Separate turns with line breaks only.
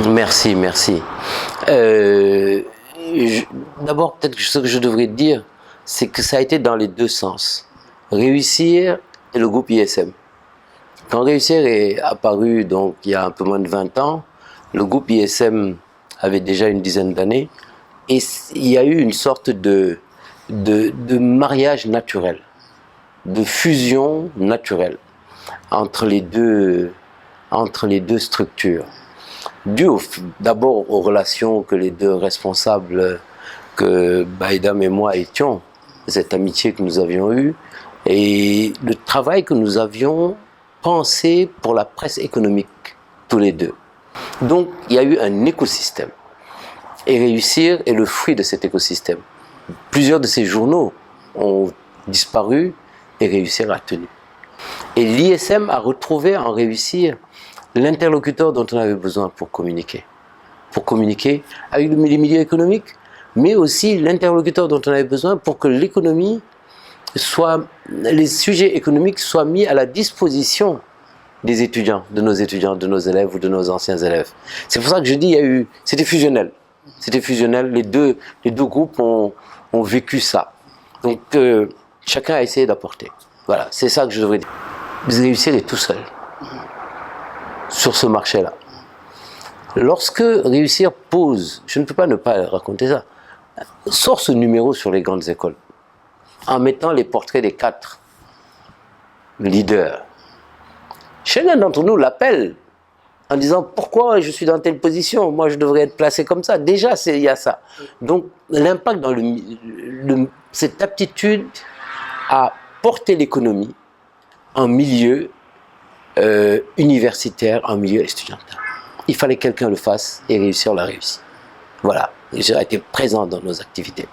Merci, merci. D'abord, peut-être que ce que je devrais dire, c'est que ça a été dans les deux sens. Réussir et le groupe ISM. Quand Réussir est apparu, donc il y a un peu moins de 20 ans, le groupe ISM avait déjà une dizaine d'années, et il y a eu une sorte de mariage naturel, de fusion naturelle entre les deux structures. Dû d'abord aux relations que les deux responsables, que Baïdam et moi étions, cette amitié que nous avions eue, et le travail que nous avions pensé pour la presse économique, tous les deux. Donc, il y a eu un écosystème. Et Réussir est le fruit de cet écosystème. Plusieurs de ces journaux ont disparu et Réussir a tenu. Et l'ISM a retrouvé en Réussir l'interlocuteur dont on avait besoin pour communiquer. Pour communiquer avec les milieux économiques, mais aussi l'interlocuteur dont on avait besoin pour que l'économie les sujets économiques soient mis à la disposition des étudiants, de nos élèves ou de nos anciens élèves. C'est pour ça que je dis, c'était fusionnel. C'était fusionnel, les deux groupes ont vécu ça. Donc, chacun a essayé d'apporter. Voilà, c'est ça que je devrais dire. Réussir est tout seul sur ce marché-là. Lorsque Réussir pose, je ne peux pas ne pas raconter ça, sort ce numéro sur les grandes écoles, en mettant les portraits des 4 leaders. Chacun d'entre nous l'appelle en disant pourquoi je suis dans telle position, moi je devrais être placé comme ça. Déjà, il y a ça. Donc l'impact dans cette aptitude à porter l'économie en milieu universitaire, en milieu estudiantin. Il fallait que quelqu'un le fasse et Réussir l'a réussi. Voilà, j'ai été présent dans nos activités.